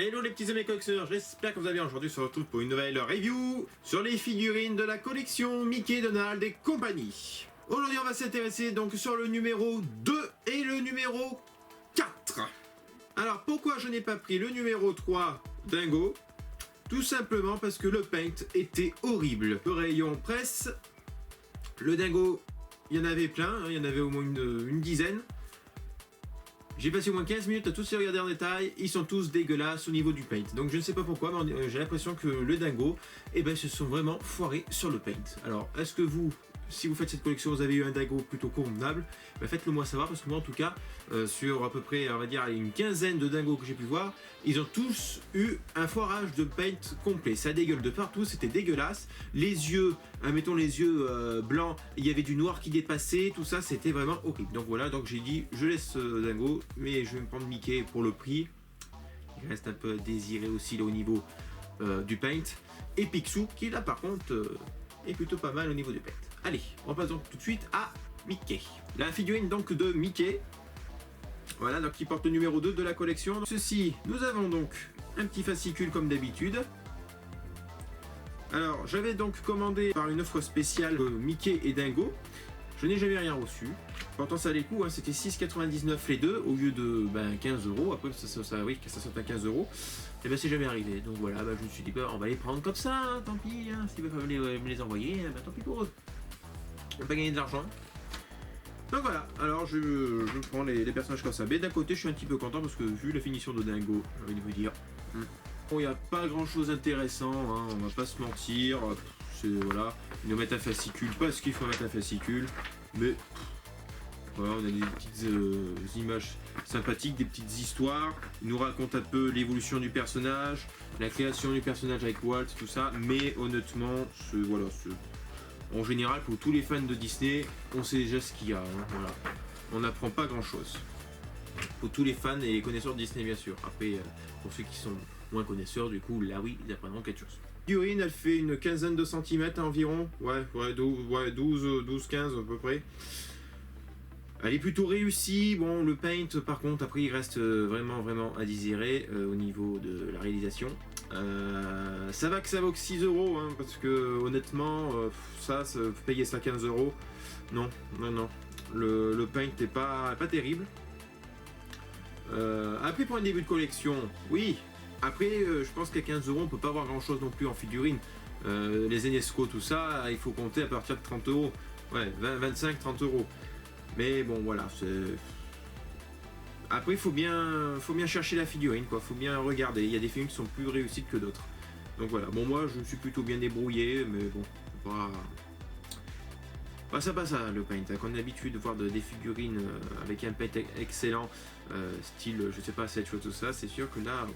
Hello les petits amis collectionneurs, j'espère que vous allez bien. Aujourd'hui on se retrouve pour une nouvelle review sur les figurines de la collection Mickey, Donald et compagnie. Aujourd'hui on va s'intéresser donc sur le numéro 2 et le numéro 4. Alors pourquoi je n'ai pas pris le numéro 3 Dingo? Tout simplement parce que le paint était horrible. Le rayon presse, le Dingo, il y en avait plein, il y en avait au moins une dizaine. J'ai passé au moins 15 minutes à tous les regarder en détail, ils sont tous dégueulasses au niveau du paint. Donc je ne sais pas pourquoi, mais j'ai l'impression que le Dingo, se sont vraiment foirés sur le paint. Alors, est-ce que vous, si vous faites cette collection, vous avez eu un Dingo plutôt convenable, faites-le moi savoir, parce que moi en tout cas, sur à peu près, on va dire, une quinzaine de Dingos que j'ai pu voir, ils ont tous eu un foirage de paint complet. Ça dégueule de partout, c'était dégueulasse. Les yeux, mettons les yeux blancs, il y avait du noir qui dépassait, tout ça, c'était vraiment horrible. Donc voilà, donc j'ai dit, je laisse Dingo, mais je vais me prendre Mickey pour le prix. Il reste un peu désiré aussi là, au niveau du paint. Et Picsou, qui là par contre est plutôt pas mal au niveau du paint. Allez, on passe donc tout de suite à Mickey. La figurine donc de Mickey. Voilà, donc qui porte le numéro 2 de la collection. Ceci, nous avons donc un petit fascicule comme d'habitude. Alors, j'avais donc commandé par une offre spéciale Mickey et Dingo. Je n'ai jamais rien reçu. Pourtant, ça allait le coup, hein, c'était 6,99 les deux au lieu de 15 €. Après, ça saute à 15 €. Et c'est jamais arrivé. Donc voilà, je me suis dit, on va les prendre comme ça, hein, tant pis. Hein, s'ils veulent me les envoyer, tant pis pour eux. On va pas gagner de l'argent. Donc voilà, alors je prends les personnages comme ça. Mais d'un côté, je suis un petit peu content parce que vu la finition de Dingo, j'ai envie de vous dire, bon, il n'y a pas grand chose d'intéressant, hein, on va pas se mentir. Voilà, ils nous mettent un fascicule parce qu'il faut mettre un fascicule, mais voilà, on a des petites images sympathiques, des petites histoires. Ils nous racontent un peu l'évolution du personnage, la création du personnage avec Walt, tout ça. Mais honnêtement, en général, pour tous les fans de Disney, on sait déjà ce qu'il y a. Hein, voilà. On n'apprend pas grand chose. Pour tous les fans et les connaisseurs de Disney, bien sûr. Après, pour ceux qui sont moins connaisseurs, du coup, là oui, ils apprendront quelque chose. La figurine, elle fait une quinzaine de centimètres environ. Ouais, 12-15 à peu près. Elle est plutôt réussie. Bon, le paint, par contre, après, il reste vraiment à désirer au niveau de la réalisation. Ça va que ça vaut que 6 €, hein, parce que honnêtement, payer ça 15 €, non. Le paint n'est pas terrible. Après, pour un début de collection, oui. Après, je pense qu'à 15 €, on peut pas avoir grand chose non plus en figurine. Les Enesco, tout ça, il faut compter à partir de 30 €. Ouais, 25-30 €. Mais bon, voilà, après, il faut bien chercher la figurine, quoi. Faut bien regarder. Il y a des figurines qui sont plus réussies que d'autres. Donc voilà. Bon, moi, je me suis plutôt bien débrouillé, mais bon, pas ça, le paint. Quand on a l'habitude de voir des figurines avec un paint excellent, style, je sais pas, cette chose, tout ça, c'est sûr que là,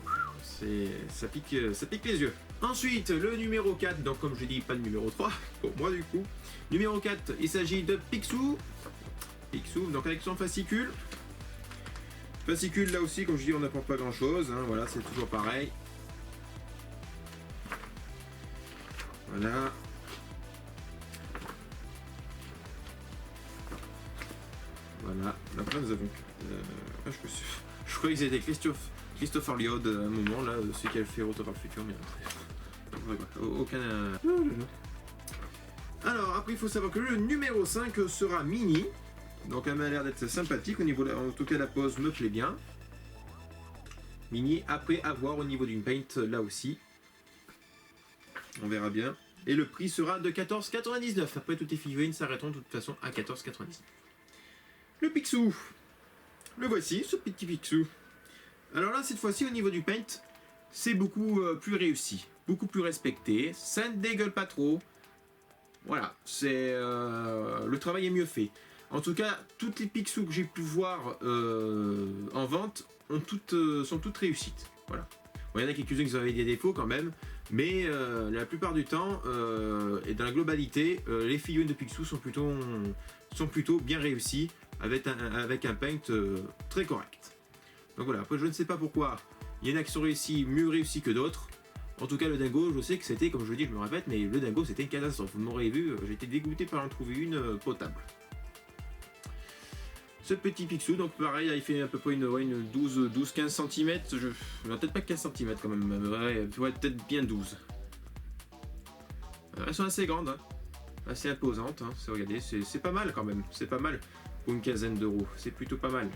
ça pique les yeux. Ensuite, le numéro 4, donc comme je dis, pas le numéro 3, pour moi du coup. Numéro 4, il s'agit de Picsou. Donc avec son fascicule. Fascicule, là aussi, comme je dis, on n'apporte pas grand chose, hein, voilà, c'est toujours pareil. Voilà. Voilà, après nous avons... je croyais que c'était Christopher Lloyd à un moment, là, celui qui a fait Retour vers le futur, mais après... aucun... Alors, après, il faut savoir que le numéro 5 sera Minnie. Donc elle m'a l'air d'être sympathique, au niveau en tout cas la pose me plaît bien. Minnie, après avoir au niveau d'une paint là aussi. On verra bien. Et le prix sera de 14,99 €. Après toutes les figurines s'arrêteront de toute façon à 14,99 €. Le Picsou. Le voici, ce petit Picsou. Alors là, cette fois-ci, au niveau du paint, c'est beaucoup plus réussi. Beaucoup plus respecté. Ça ne dégueule pas trop. Voilà, le travail est mieux fait. En tout cas, toutes les Picsou que j'ai pu voir en vente sont toutes réussites. Voilà. Bon, il y en a quelques-unes qui avaient des défauts quand même, mais la plupart du temps, et dans la globalité, les figurines de Picsou sont plutôt bien réussies, avec un paint très correct. Donc voilà, après je ne sais pas pourquoi, il y en a qui sont mieux réussis que d'autres. En tout cas, le Dingo, je sais que c'était, comme je le dis, je me répète, mais le Dingo c'était une catastrophe. Vous m'aurez vu, j'étais dégoûté par en trouver une potable. ce petit Picsou. Donc pareil, il fait à peu près une 12-15 cm. Peut-être pas 15 cm quand même, ouais, peut-être bien 12. Elles sont assez grandes, hein, assez imposantes. Hein. Regardez, c'est pas mal quand même, c'est pas mal pour une quinzaine d'euros, c'est plutôt pas mal.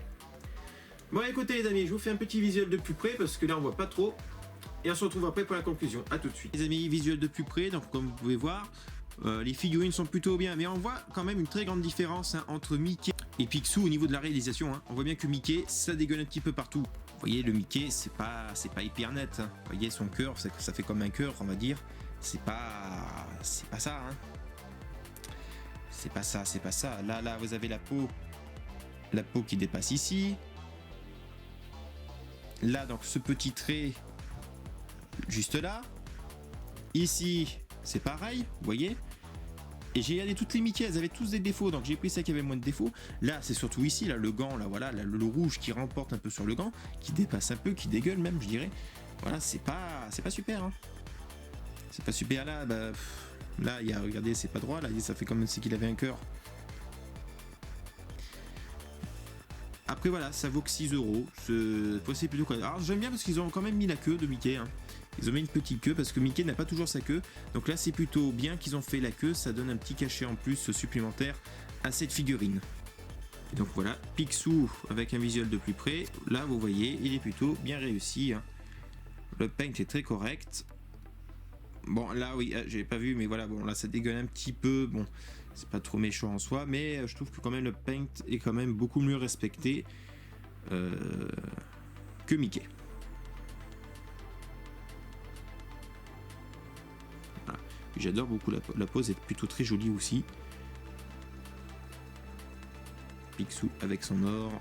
Bon écoutez les amis, je vous fais un petit visuel de plus près parce que là on voit pas trop. Et on se retrouve après pour la conclusion. A tout de suite. Les amis, visuel de plus près, donc comme vous pouvez voir, les figurines sont plutôt bien. Mais on voit quand même une très grande différence hein, entre Mickey et Picsou au niveau de la réalisation. Hein. On voit bien que Mickey, ça dégueule un petit peu partout. Vous voyez, le Mickey, c'est pas hyper net. Hein. Vous voyez, son cœur, ça fait comme un cœur, on va dire. C'est pas ça. Hein. C'est pas ça. Là, vous avez la peau qui dépasse ici. Là, donc, ce petit trait juste là. Ici, c'est pareil, vous voyez. Et j'ai regardé toutes les Mickey, elles avaient tous des défauts, donc j'ai pris ça qui avait moins de défauts. Là, c'est surtout ici, là, le gant, là, voilà, là, le rouge qui remporte un peu sur le gant, qui dépasse un peu, qui dégueule même, je dirais. Voilà, c'est pas super. Hein. C'est pas super là. Bah, là, il y a, regardez, c'est pas droit. Là, ça fait comme si qu'il avait un cœur. Après voilà, ça vaut que 6 euros. C'est plutôt quoi. Alors j'aime bien parce qu'ils ont quand même mis la queue de Mickey. Hein. Ils ont mis une petite queue parce que Mickey n'a pas toujours sa queue. Donc là c'est plutôt bien qu'ils ont fait la queue. Ça donne un petit cachet en plus supplémentaire à cette figurine. Et donc voilà, Picsou avec un visuel de plus près. Là vous voyez, il est plutôt bien réussi. Hein. Le paint est très correct. Bon là oui, j'avais pas vu mais voilà, bon là ça dégueule un petit peu. Bon. C'est pas trop méchant en soi, mais je trouve que quand même le paint est quand même beaucoup mieux respecté que Mickey. Voilà. J'adore beaucoup la pose est plutôt très jolie aussi. Picsou avec son or.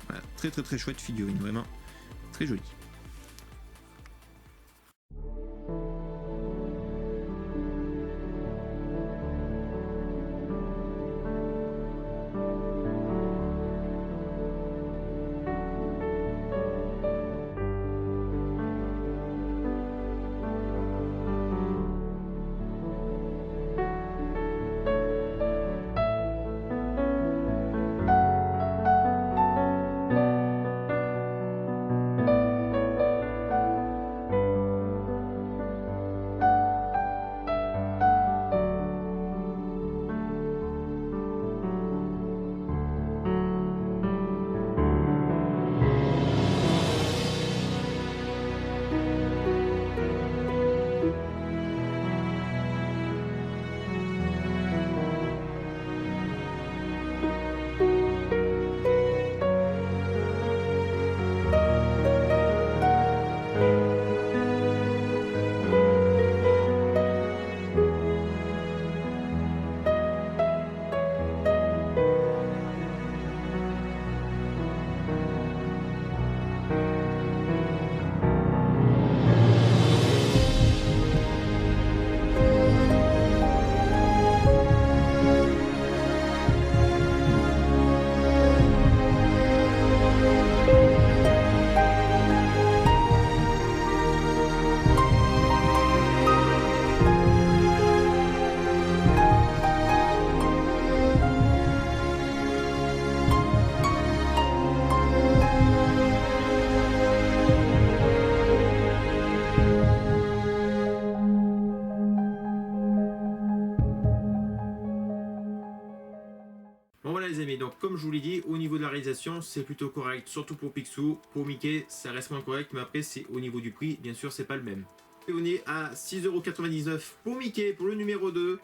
Voilà. Très chouette figurine, vraiment très jolie. Bon voilà les amis, donc comme je vous l'ai dit, au niveau de la réalisation, c'est plutôt correct, surtout pour Picsou. Pour Mickey, ça reste moins correct, mais après c'est au niveau du prix, bien sûr c'est pas le même. Et on est à 6,99€ pour Mickey, pour le numéro 2,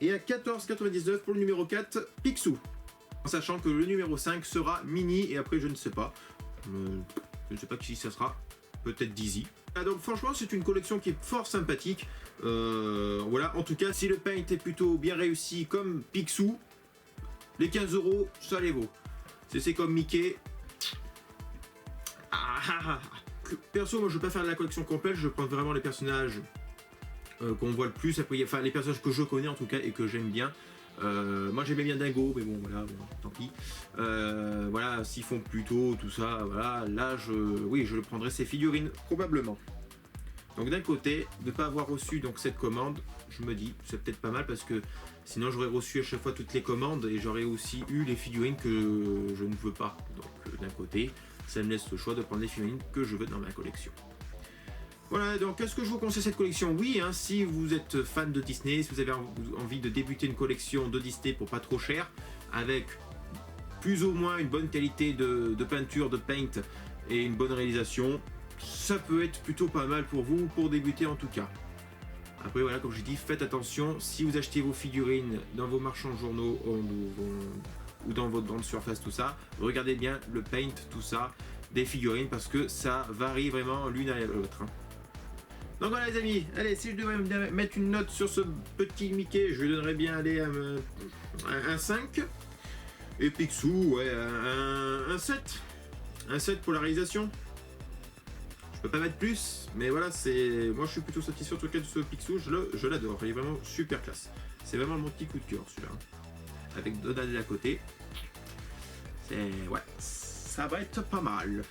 et à 14,99€ pour le numéro 4, Picsou. En sachant que le numéro 5 sera Mini, et après je ne sais pas. Je ne sais pas qui ça sera, peut-être Dizzy. Ah, donc franchement c'est une collection qui est fort sympathique. Voilà, en tout cas si le paint est plutôt bien réussi comme Picsou, les 15€, ça les vaut. C'est comme Mickey. Perso, moi je ne veux pas faire de la collection complète, je prends vraiment les personnages qu'on voit le plus. Après, enfin, les personnages que je connais en tout cas et que j'aime bien. Moi j'aimais bien Dingo, mais bon voilà, bon, tant pis. Voilà, s'ils font plus tôt, tout ça, voilà, là je le prendrai ces figurines, probablement. Donc d'un côté, de ne pas avoir reçu donc cette commande, je me dis, c'est peut-être pas mal parce que sinon j'aurais reçu à chaque fois toutes les commandes et j'aurais aussi eu les figurines que je ne veux pas. Donc d'un côté, ça me laisse le choix de prendre les figurines que je veux dans ma collection. Voilà, donc est-ce que je vous conseille cette collection? Oui, hein, si vous êtes fan de Disney, si vous avez envie de débuter une collection de Disney pour pas trop cher, avec plus ou moins une bonne qualité de peinture, de paint et une bonne réalisation, ça peut être plutôt pas mal pour vous, pour débuter en tout cas. Après voilà, comme je dis, faites attention, si vous achetez vos figurines dans vos marchands de journaux ou dans votre grande surface, tout ça, regardez bien le paint, tout ça, des figurines, parce que ça varie vraiment l'une à l'autre. Donc voilà les amis, allez, si je devais mettre une note sur ce petit Mickey, je lui donnerais bien aller un 5. Et Picsou, ouais, un 7. Un 7 pour la réalisation. Je peux pas mettre plus, mais voilà, moi je suis plutôt satisfait en tout cas de ce Picsou, je l'adore, il est vraiment super classe. C'est vraiment mon petit coup de cœur celui-là. Avec Donald à côté. Ouais, ça va être pas mal.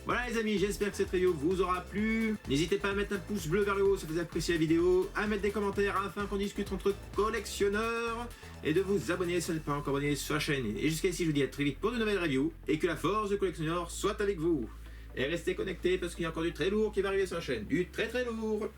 Voilà les amis, j'espère que cette vidéo vous aura plu. N'hésitez pas à mettre un pouce bleu vers le haut si vous appréciez la vidéo, à mettre des commentaires afin qu'on discute entre collectionneurs, et de vous abonner si vous n'êtes pas encore abonné sur la chaîne. Et jusqu'à ici, je vous dis à très vite pour de nouvelles reviews, et que la force du collectionneur soit avec vous. Et restez connectés parce qu'il y a encore du très lourd qui va arriver sur la chaîne. Du très très lourd.